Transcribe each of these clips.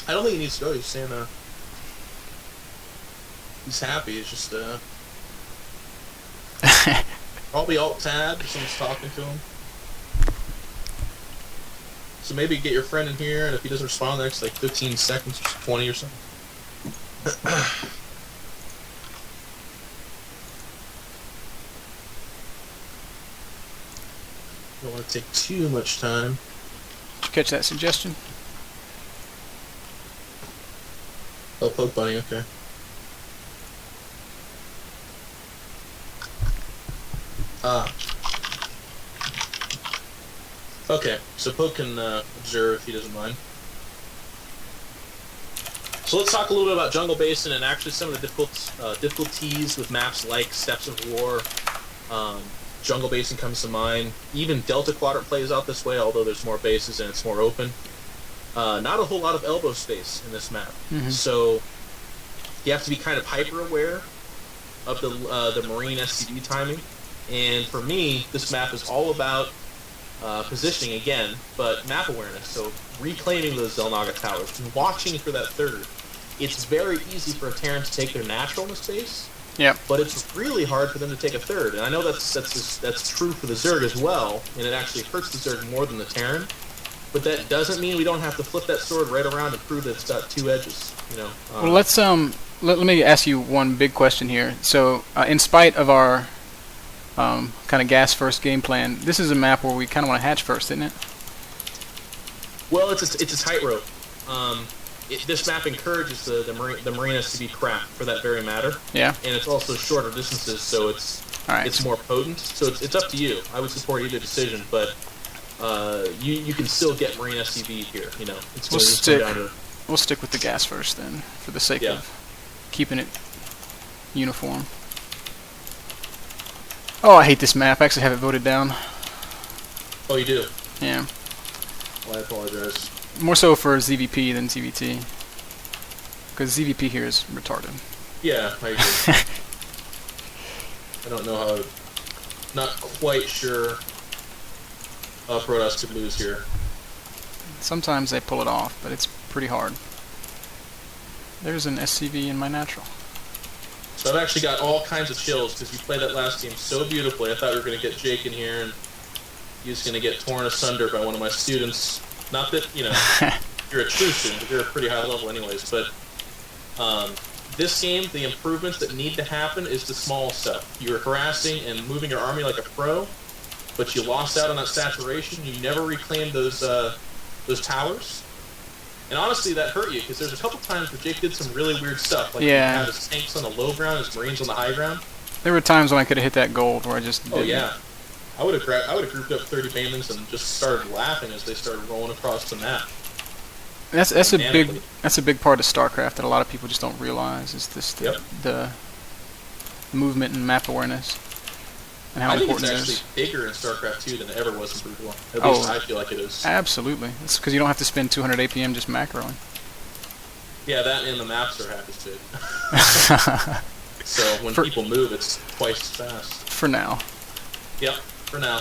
I don't think he needs to go. He's saying he's happy. It's just probably alt-tab if someone's talking to him. So maybe get your friend in here, and if he doesn't respond the next like 15 seconds or 20 or something. Don't want to take too much time. Did you catch that suggestion? Oh, Poke Bunny, okay. Okay, so Poke can observe if he doesn't mind. So let's talk a little bit about Jungle Basin and actually some of the difficulties with maps like Steppes of War. Jungle Basin comes to mind. Even Delta Quadrant plays out this way, although there's more bases and it's more open. Not a whole lot of elbow space in this map. So you have to be kind of hyper-aware of the Marine SCV timing. And for me, this map is all about positioning again, but map awareness. So reclaiming those Zelnaga towers and watching for that third. It's very easy for a Terran to take their natural in the space. Yeah. But it's really hard for them to take a third, and I know that's true for the Zerg as well, and it actually hurts the Zerg more than the Terran. But that doesn't mean we don't have to flip that sword right around and prove that it's got two edges. You know. Well, let's let me ask you one big question here. So, in spite of our kind of gas first game plan, this is a map where we kind of want to hatch first, isn't it? Well, it's a tightrope. This map encourages the Marinas to be crap for that very matter. Yeah. And it's also shorter distances, so it's more potent. So it's up to you. I would support either decision, but you can still get Marine SCV here. You know, we'll stick with the gas first then, for the sake of keeping it uniform. Oh, I hate this map. I actually have it voted down. Oh, you do? Yeah. Well, I apologize. More so for ZvP than ZvT. Because ZvP here is retarded. Yeah, I agree. I don't know how... Not quite sure how Protoss could lose here. Sometimes they pull it off, but it's pretty hard. There's an SCV in my natural. So I've actually got all kinds of chills because you played that last game so beautifully. I thought we were going to get Jake in here and he was going to get torn asunder by one of my students. Not that, you know, you're a true student, but you're a pretty high level anyways. But this game, the improvements that need to happen is the small stuff. You're harassing and moving your army like a pro, but you lost out on that saturation. You never reclaimed those towers. And honestly, that hurt you, because there's a couple times where Jake did some really weird stuff. Like he had his tanks on the low ground, his Marines on the high ground. There were times when I could have hit that gold where I just didn't. Oh yeah. I would have grouped up 30 banelings and just started laughing as they started rolling across the map. That's a big part of StarCraft that a lot of people just don't realize is this the movement and map awareness and how important it is. I think it's actually bigger in StarCraft 2 than it ever was in Brood 1. At least I feel like it is. Absolutely. It's because you don't have to spend 200 APM just macroing. Yeah, that and the maps are half as big. So when people move, it's twice as fast. For now. Yep. For now.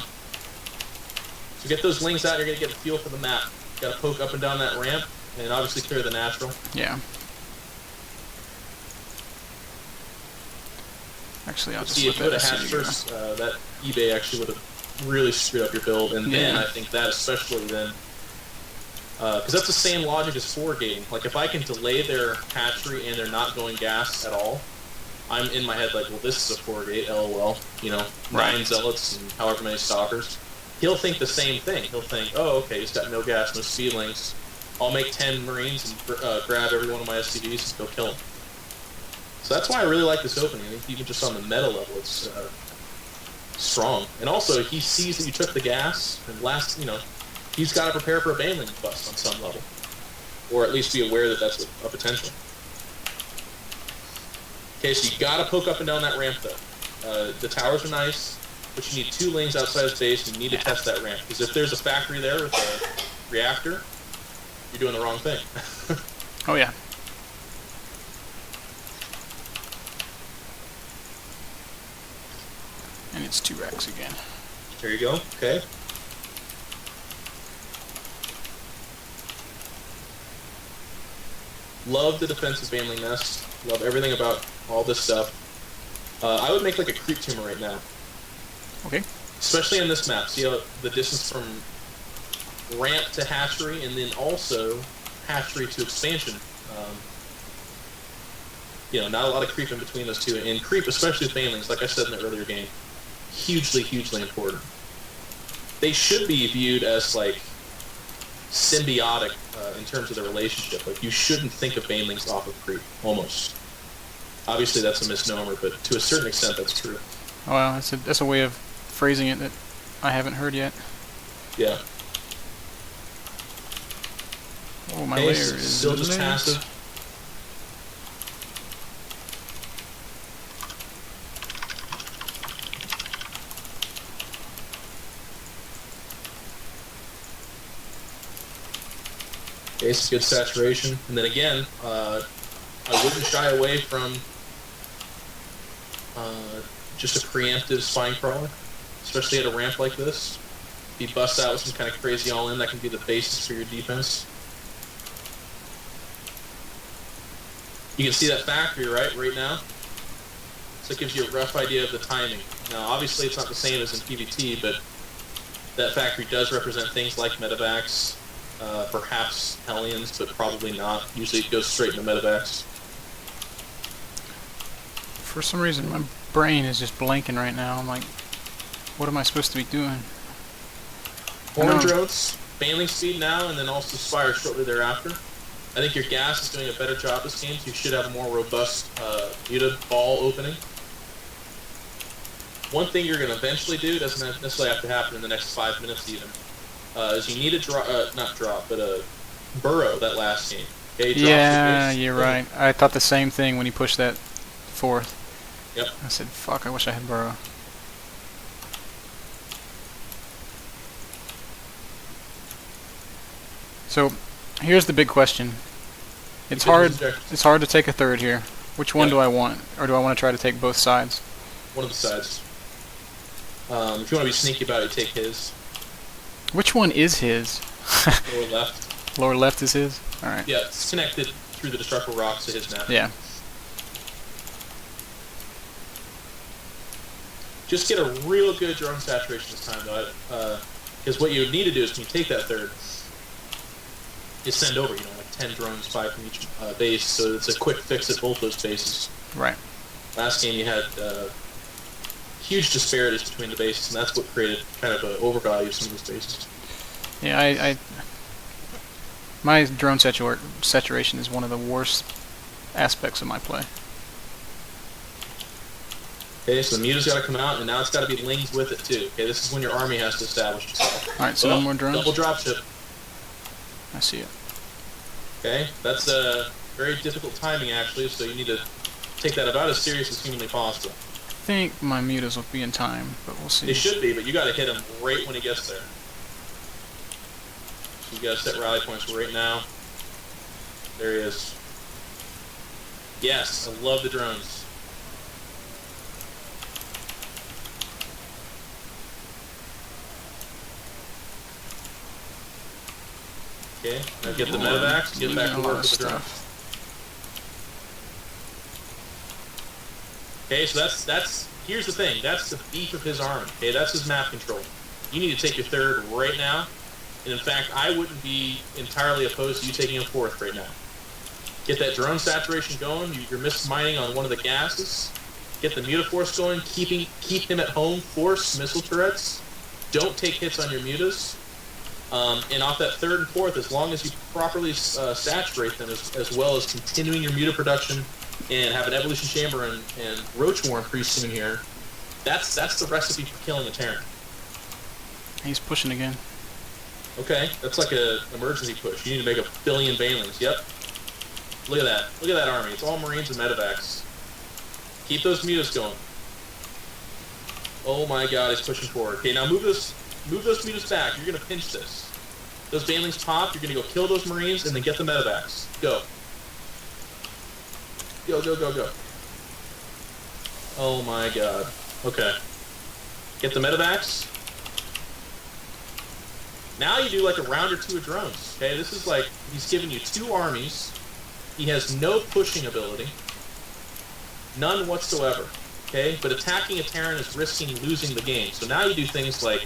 So get those lings out, you're going to get a feel for the map. You got to poke up and down that ramp, and obviously clear the natural. Yeah. Actually, I'll just see, if you would have hatched first, that eBay actually would have really screwed up your build, and then I think that especially then... Because that's the same logic as 4-gating. Like, if I can delay their hatchery and they're not going gas at all, I'm in my head like, well, this is a 4-gate, LOL. You know, 9 zealots and however many stalkers. He'll think the same thing. He'll think, oh, okay, he's got no gas, no speedlings. I'll make 10 Marines and grab every one of my SCVs and go kill him. So that's why I really like this opening. I think even just on the meta level, it's strong. And also, he sees that you took the gas, and he's got to prepare for a baneling bust on some level. Or at least be aware that that's a potential. Okay, so you gotta poke up and down that ramp, though. The towers are nice, but you need 2 lanes outside his base, and you need to test that ramp. Because if there's a factory there with a reactor, you're doing the wrong thing. Oh, yeah. And it's 2 racks again. There you go, okay. Love the defensive Baneling Nest. Love everything about all this stuff. I would make like a creep tumor right now. Okay. Especially on this map. See how the distance from ramp to hatchery, and then also hatchery to expansion. Not a lot of creep in between those two. And creep, especially with Banelings, like I said in the earlier game, hugely, hugely important. They should be viewed as, like, symbiotic in terms of the relationship. Like, you shouldn't think of Banelings off of creep, almost. Obviously, that's a misnomer, but to a certain extent, that's true. Oh, well, that's a way of phrasing it that I haven't heard yet. Yeah. Oh, my layer is still just passive. Okay, it's good saturation. And then again, I wouldn't shy away from just a preemptive spine crawler, especially at a ramp like this. If you bust out with some kind of crazy all-in, that can be the basis for your defense. You can see that factory, right now? So it gives you a rough idea of the timing. Now, obviously it's not the same as in PvT, but that factory does represent things like medevacs, perhaps Hellions, but probably not. Usually it goes straight into medevacs. For some reason, my brain is just blanking right now. I'm like, what am I supposed to be doing? Orange roads, Baneling speed now, and then also Spire shortly thereafter. I think your gas is doing a better job this game, so you should have a more robust Muta ball opening. One thing you're going to eventually do, doesn't necessarily have to happen in the next 5 minutes even, is you need to burrow that last game. Okay, yeah, you're right. I thought the same thing when you pushed that fourth. Yep. I said, fuck, I wish I had burrow. So, here's the big question. It's hard to take a third here. Which one do I want? Or do I want to try to take both sides? One of the sides. If you want to be sneaky about it, take his. Which one is his? Lower left. Lower left is his? Alright. Yeah, it's connected through the destructible rocks to his map. Yeah. Just get a real good drone saturation this time, though. Because what you would need to do is, when you take that third, you send over, like 10 drones, 5 from each base, so it's a quick fix at both those bases. Right. Last game you had huge disparities between the bases, and that's what created kind of an overvalue of some of those bases. Yeah, my drone saturation is one of the worst aspects of my play. Okay, so the Muta's got to come out, and now it's got to be Lings with it too. Okay, this is when your army has to establish itself. Alright, so no more drones? Double dropship. I see it. Okay, that's very difficult timing actually, so you need to take that about as serious as humanly possible. I think my mutas will be in time, but we'll see. They should be, but you got to hit him right when he gets there. So you got to set rally points right now. There he is. Yes, I love the drones. Okay, now get the medevacs, get back to work with the drones. Okay, so that's here's the thing, that's the beef of his army. Okay, that's his map control. You need to take your third right now, and in fact, I wouldn't be entirely opposed to you taking a fourth right now. Get that drone saturation going. You're mismining on one of the gases. Get the Muta force going. Keep him at home. Force missile turrets. Don't take hits on your Mutas. And off that third and fourth, as long as you properly saturate them, as well as continuing your Muta production and have an evolution chamber and roach warren pretty soon here, that's the recipe for killing a Terran. He's pushing again. Okay, that's like an emergency push. You need to make a billion Banelings. Yep. Look at that. Look at that army. It's all Marines and medevacs. Keep those Mutas going. Oh my god, he's pushing forward. Okay, now move those Mutas back. You're going to pinch this. Those Banelings pop. You're going to go kill those Marines and then get the medevacs. Go. Go, go, go, go. Oh my god. Okay. Get the medevacs. Now you do like a round or two of drones. Okay, this is like, he's giving you 2 armies. He has no pushing ability. None whatsoever. Okay? But attacking a Terran is risking losing the game. So now you do things like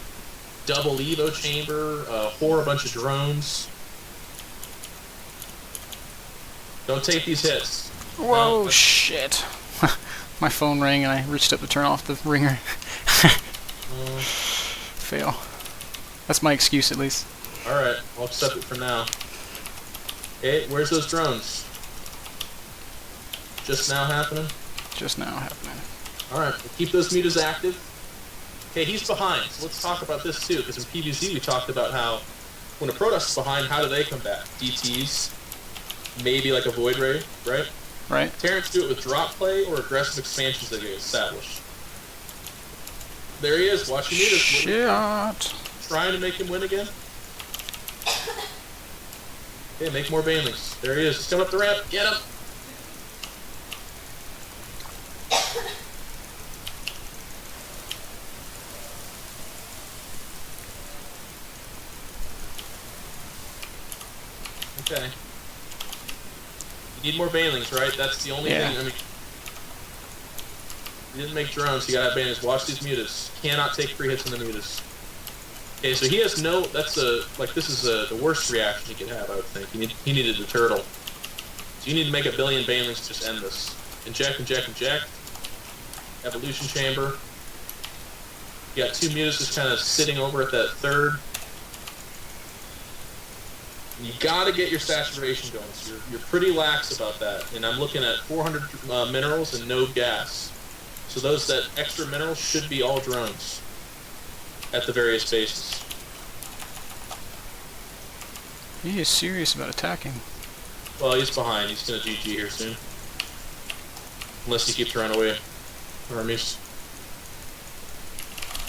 double Evo chamber, whore a bunch of drones. Don't take these hits. Whoa, no. Shit. My phone rang and I reached up to turn off the ringer. Fail. That's my excuse, at least. Alright, I'll accept it for now. Okay, where's those drones? Just now happening? Just now happening. Alright, we'll keep those mutas active. Okay, he's behind, so let's talk about this too, because in PvZ we talked about how when a Protoss is behind, how do they come back? DTs, maybe like a Void Ray, right? Right. Terrans do it with drop play or aggressive expansions that get established. There he is, watching mutas. Shit. Trying to make him win again. Okay, make more banelings. There he is. He's coming up the ramp. Get him! Okay. You need more banelings, right? That's the only thing. I mean, you didn't make drones, you gotta have banelings. Watch these mutas. Cannot take free hits on the mutas. Okay, so he has no. That's this is the worst reaction he could have, I would think. He needed a turtle. So you need to make a billion banelings to just end this. Inject, inject, inject. Evolution chamber. You got two mutas just kind of sitting over at that third. You gotta get your saturation going. So you're pretty lax about that. And I'm looking at 400 minerals and no gas. So that extra minerals should be all drones at the various bases. He is serious about attacking. Well, he's behind. He's gonna GG here soon. Unless he keeps running away. Armies.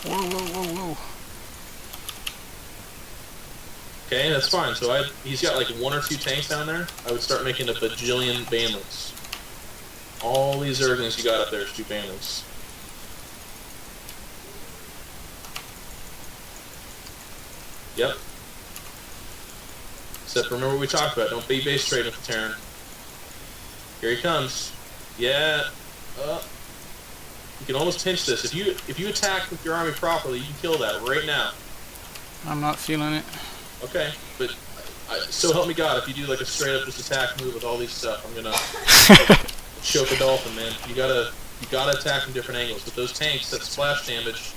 Whoa, whoa, whoa, whoa. Okay, that's fine. So he's got like 1 or 2 tanks down there. I would start making a bajillion banelings. All these Zerglings you got up there is 2 banelings. Yep. Except remember what we talked about. Don't be base trading with the Terran. Here he comes. Yeah. You can almost pinch this. If you attack with your army properly, you can kill that right now. I'm not feeling it. Okay, but so help me God, if you do like a straight up just attack move with all these stuff, I'm gonna choke a dolphin, man. You gotta attack from different angles. With those tanks, that splash damage,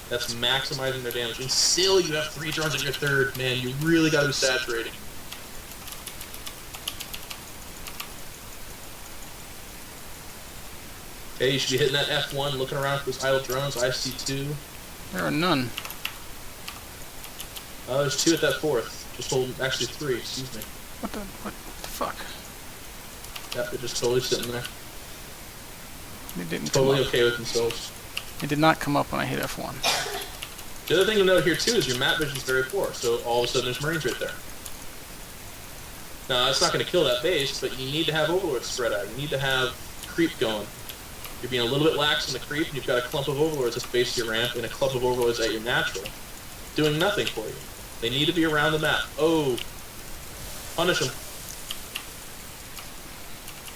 that's maximizing their damage. And still, you have 3 drones at your third, man. You really gotta be saturating. Okay, you should be hitting that F1, looking around for those idle drones. I see 2. There are none. There's 2 at that 4th. Just hold, actually 3, excuse me. What the fuck? Yep, they're just totally sitting there. They didn't totally okay with themselves. It did not come up when I hit F1. The other thing to note here too is your map vision is very poor, so all of a sudden there's Marines right there. Now that's not going to kill that base, but you need to have overlords spread out. You need to have creep going. You're being a little bit lax on the creep, and you've got a clump of overlords at the base of your ramp, and a clump of overlords at your natural, doing nothing for you. They need to be around the map. Oh, punish them.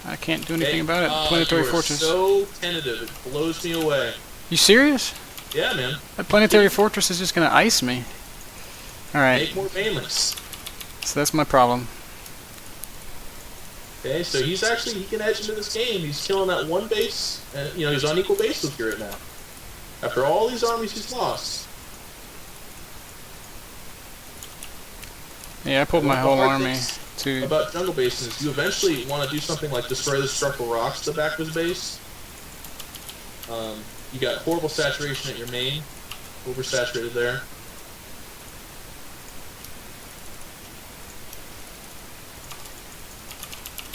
I can't do anything about it. Planetary Fortress. So tentative, it blows me away. You serious? Yeah, man. That Planetary Fortress is just gonna ice me. Alright. Make more banelings. So that's my problem. Okay, so he can edge into this game. He's killing that one base, and he's on equal base with you right now. After all these armies he's lost. Yeah, I pulled my whole army to... About jungle bases, you eventually want to do something like destroy the structural rocks at the back of his base. You got horrible saturation at your main. Oversaturated there.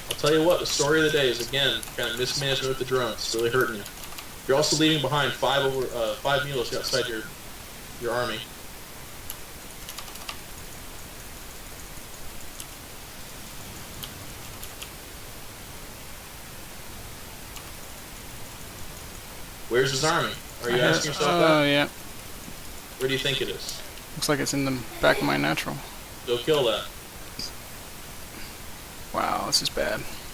I'll tell you what, the story of the day is, again, kind of mismanagement with the drones. It's really hurting you. You're also leaving behind 5 mules outside your army. Where's his army? Are you asking yourself that? Oh, yeah. Where do you think it is? Looks like it's in the back of my natural. Go kill that. Wow, this is bad.